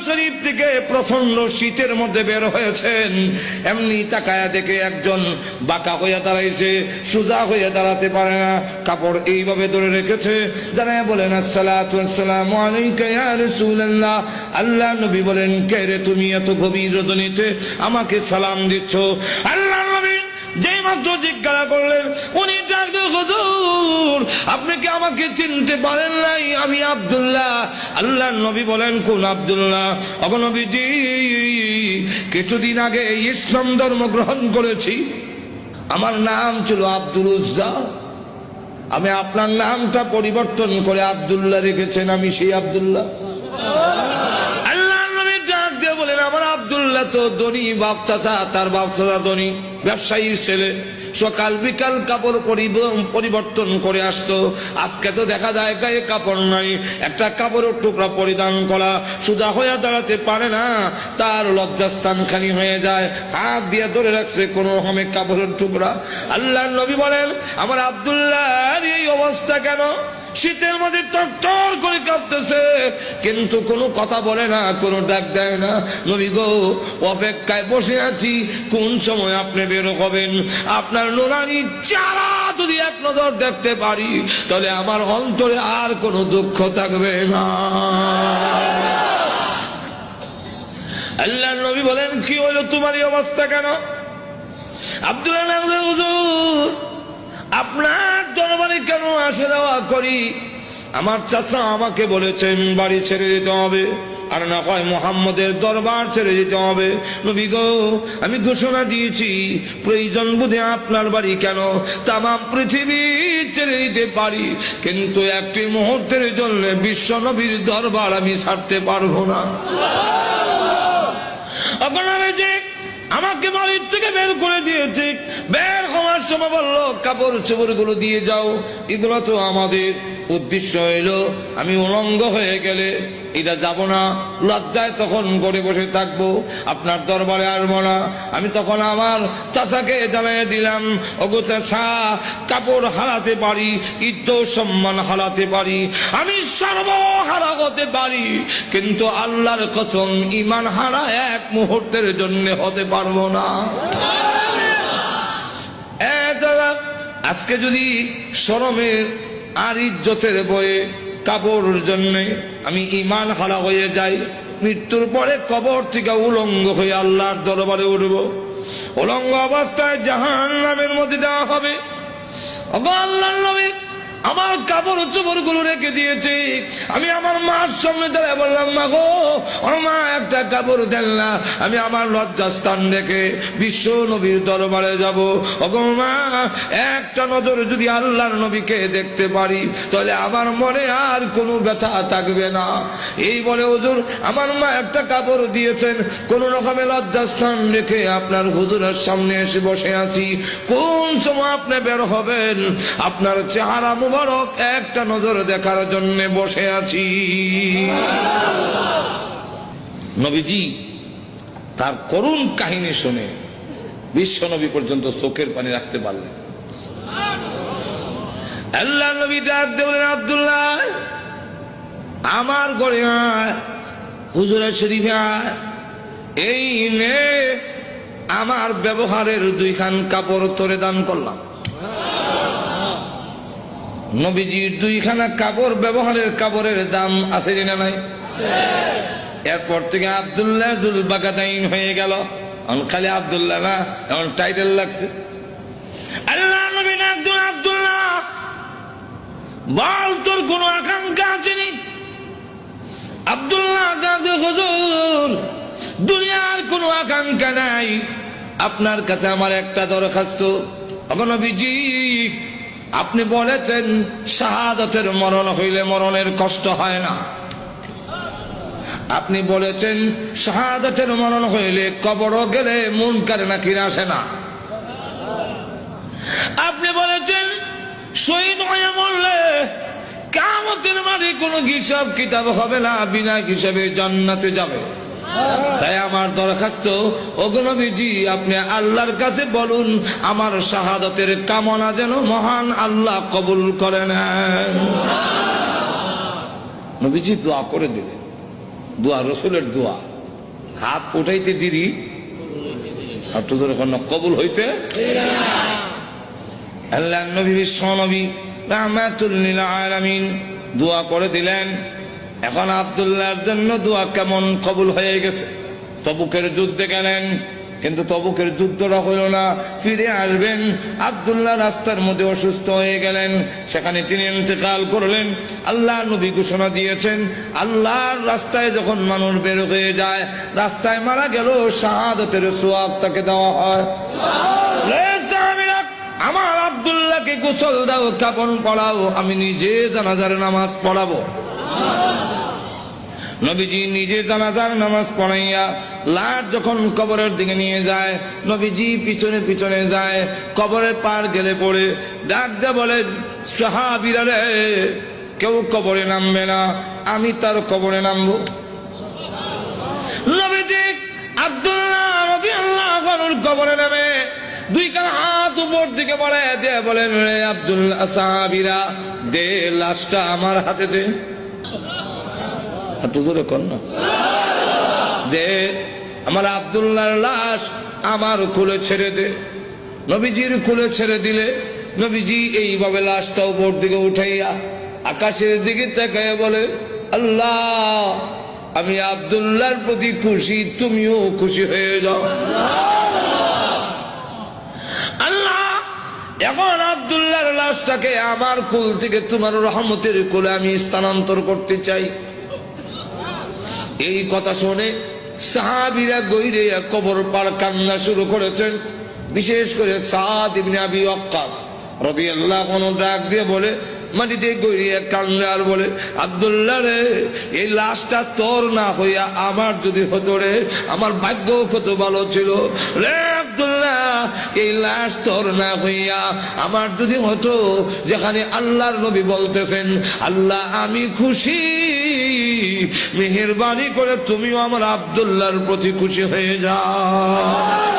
শরীফ থেকে প্রচন্ড শীতের মধ্যে বের হয়েছেন, এমনি তাকায়া দেখে একজন বাঁকা হয়ে দাঁড়াইছে, সোজা হয়ে দাঁড়াতে পারে না, কাপড় এইভাবে ধরে রেখেছে। দাঁড়ায় বলেন আসসালাতু ওয়াসসালামু আলাইকা ইয়া রাসূলুল্লাহ। আল্লাহ নবী বলেন, কে রে তুমি এত গভীর রজনীতে আমাকে সালাম দিচ্ছ? আল্লাহ নবী যেই মাত্র জিজ্ঞাসা করলেন, উনি ডাকতে, হুজুর আপনি কি আমাকে চিনতে পারেন নাই? আমি আব্দুল্লাহ। আল্লাহ নবী বলেন, কোন আব্দুল্লাহ? ওগো নবীজি, কিছুদিন আগে ইসলাম ধর্ম গ্রহণ করেছি, আমার নাম ছিল আব্দুল উজ্জা, আমি আপনার নামটা পরিবর্তন করে আব্দুল্লাহ রেখেছেন, আমি সেই আব্দুল্লাহ। আল্লাহ নবী ডাক দিয়ে বলেন, আমার আব্দুল্লাহ তো ধনী বাপ চাচা, তার বাপ চাচা ধনী ব্যবসায়ীর ছেলে, সকাল বিকাল কাপড় পরিবর্তন করে আসতো। আজকে তো দেখা যায় গায়ে কাপড় নাই, একটা কাপড়ের টুকরা পরিধান করা, সোজা হয়ে দাঁড়াতে পারে না, তার লজ্জাস্থান খালি হয়ে যায়, হাত দিয়ে ধরে রাখছে কোন রকমের কাপড়ের টুকরা। আল্লাহ নবী বলেন, আমার আব্দুল্লাহর এই অবস্থা কেন? শীতের মধ্যে তরতর করে কাঁপতেছে, কিন্তু কোনো কথা বলে না, কোনো ডাক দেয় না। নবী গো, অপেক্ষায় বসে আছি, কোন সময় আপনি বের হবেন? আপনার নুরানি চেহারা যদি এক নজর দেখতে পারি, তাহলে আমার অন্তরে আর কোনো দুঃখ থাকবে না। আল্লাহ নবী বলেন, কি হলো তোমার এই অবস্থা কেন? আব্দুল্লাহ, হুজুর আপনার দরবারে কেন আসা যাওয়া করি? আমার চাচা আমাকে বলেছেন বাড়ি ছেড়ে দিতে হবে, আর না হয় মুহাম্মদের দরবার ছেড়ে দিতে হবে। নবী গো, আমি ঘোষণা দিয়েছি, প্রয়োজন বুঝে আপনার বাড়ি কেন তাম পৃথিবী ছেড়ে দিতে পারি, কিন্তু একটি মুহূর্তের জন্য বিশ্ব নবীর দরবার আমি ছাড়তে পারবো না। আপনারা যে আমাকে বাড়ির থেকে বের করে দিয়েছে, বের হওয়ার সময় বললো কাপড় চোপড় গুলো দিয়ে যাও, এগুলো তো আমাদের। উদ্দেশ্য হইল আমি উলঙ্গ হয়ে গেলে এটা যাব না, লজ্জায় তখন করে বসে থাকবো, আপনার দরবারে আসবো না। আমি তখন আমার চাচাকে জানিয়ে দিলাম, ওগো চাচা, কাপড় হারাতে পারি, ইজ্জত সম্মান হারাতে পারি, আমি সর্বহারা হতে পারি, কিন্তু আল্লাহর কসম ঈমান হারা এক মুহূর্তের জন্য হতে পারবো না। আজকে যদি শরমের আর ইজ্জতের বয়ে কাপড়ের জন্য আমি ঈমান হারা হয়ে যাই, মৃত্যুর পরে কবর থেকে উলঙ্গ হয়ে আল্লাহর দরবারে উঠব, উলঙ্গ অবস্থায় জাহান্নামের মধ্যে দেওয়া হবে। ওগো আল্লাহর নবী, আমার কাপড় চোপড় গুলো রেখে দিয়েছে, আমি আমার মার সামনে দাঁড়ায় বললাম, মা গো, ও মা, একটা কাপড় দেন না, আমি আমার লজ্জাস্থান রেখে বিশ্ব নবীর দরবারে যাব। ওগো মা, একটা নজর যদি আল্লাহর নবীকে দেখতে পারি, তাহলে আমার মনে আর কোনো ব্যথা থাকবে না। এই বলে হুজুর আমার মা একটা কাপড় দিয়েছেন, কোন রকমের লজ্জাস্থান রেখে আপনার হুজুরের সামনে এসে বসে আছি। কোন সময় আপনি বের হবেন, আপনার চেহারা মুবারক একটা নজর দেখার জন্য বসে আছি। নবীজি তার করুণ কাহিনী শুনে বিশ্ব নবী পর্যন্ত চোখের পানি রাখতে পারলেন। আল্লাহ নবী ডাক দিয়ে বলেন, আব্দুল্লাহ আমার ঘরে আয়, হুজুরের শরীফে আয়, এই নে আমার ব্যবহারের দুইখান কাপড় তোরে দান করলাম। নবীজির দুইখানা কাপড়, ব্যবহারের কাপড়ের দাম আছে না নাই? এরপর থেকে আব্দুল্লাহ জুল বাগাদাইন হয়ে গেল, খালি আব্দুল্লাহ না, এমন টাইটেল লাগছে। আল্লাহ নবী একজন, আব্দুল্লাহ বল তোর কোন আকাঙ্ক্ষা আছে নি? আব্দুল্লাহ হুজুর দুনিয়ার কোন আকাঙ্ক্ষা নাই, আপনার কাছে আমার একটা দরখাস্ত। ওগো নবীজি, আপনি বলেছেন শাহাদাতের মরণ হইলে মরণের কষ্ট হয় না, আপনি বলেছেন শাহাদাতের মরণ হইলে কবর গেলে মুনকার নাকির আসে না, আপনি বলেছেন শহীদ হয়ে মরলে কিয়ামতের মাঠে কোনো হিসাব কিতাব হবে না, বিনা হিসাবে জান্নাতে যাবে। তাই আমার দরখাস্ত, ওগো নবীজি আপনি আল্লাহর কাছে বলুন আমার শাহাদাতের কামনা যেন মহান আল্লাহ কবুল করে নেন। নবীজি দোয়া করে দিলেন। দোয়া, রসুলের দোয়া। হাত উঠাইতে দেরি আর তো কবুল হইতে। আল্লাহ নবী বিশ্ব নবী রাহমাতুল লিল আলামিন দোয়া করে দিলেন। এখন আব্দুল্লাহর জন্য দোয়া কেমন কবুল হয়ে গেছে। তবুকের যুদ্ধে গেলেন, কিন্তু তবুকের যুদ্ধটা হইল না। ফিরে আসবেন, আব্দুল্লাহ রাস্তার মধ্যে অসুস্থ হয়ে গেলেন, সেখানে তিনি ইন্তেকাল করলেন। আল্লাহ নবী ঘোষণা দিয়েছেন, আল্লাহর রাস্তায় যখন মানুষ বের হয়ে যায়, রাস্তায় মারা গেল, শাহাদাতের সওয়াব তাকে দেওয়া হয়। আমার আব্দুল্লাহকে গোসল দাও, কাফন পরাও, আমি নিজে জানাজার নামাজ পড়াবো। নবীজি নিজে জানাজার নামাজ পড়াইয়া লাশ যখন কবরের দিকে নিয়ে যায়, নবীজি পিছনে পিছনে যায়। কবরের পার গেলে পড়ে ডাক দিয়ে বলেন, সাহাবীরা রে, কেউ কবরে নামবে না, আমি তার কবরে নামবো। নবীজি আব্দুল্লাহ রাদিয়াল্লাহু আনহুর কবরে নামে দুই কাঁধ হাত উপর দিকে বাড়ায় দিয়ে বলেন, রে আব্দুল্লাহ, সাহাবীরা দে লাশটা আমার হাতে দে। দে আমার আব্দুল্লাহর লাশ আমার কোলে ছেড়ে দে। নবীজির কোলে ছেড়ে দিলে নবীজি এইভাবে লাশটা উপর দিকে উঠাইয়া আকাশের দিকে তাকায় বলে, আল্লাহ, আমি আব্দুল্লাহর প্রতি খুশি, তুমিও খুশি হয়ে যাও। আল্লাহ, এখন আব্দুল্লাহর লাশটাকে আমার কোল থেকে তোমার রহমতের কোলে আমি স্থানান্তর করতে চাই। এই কথা শুনে সাহাবীরা গইরে কবর পার কান্না শুরু করেছেন। বিশেষ করে সাদ ইবনে আবি ওয়াক্কাস রাদিয়াল্লাহু আনহু ডাক দিয়ে বলে, মাটিতে গইরে কান্না আর বলে, আব্দুল্লাহ রে, এই লাশটা তোর না হইয়া আমার যদি হতো রে, আমার ভাগ্য কত ভালো ছিল রে আব্দুল্লাহ। এই লাশ তোর না হইয়া আমার যদি হতো, যেখানে আল্লাহর নবী বলতেছেন, আল্লাহ আমি খুশি, মেহেরবানি করে তুমিও আমার আব্দুল্লাহর প্রতি খুশি হয়ে যাও।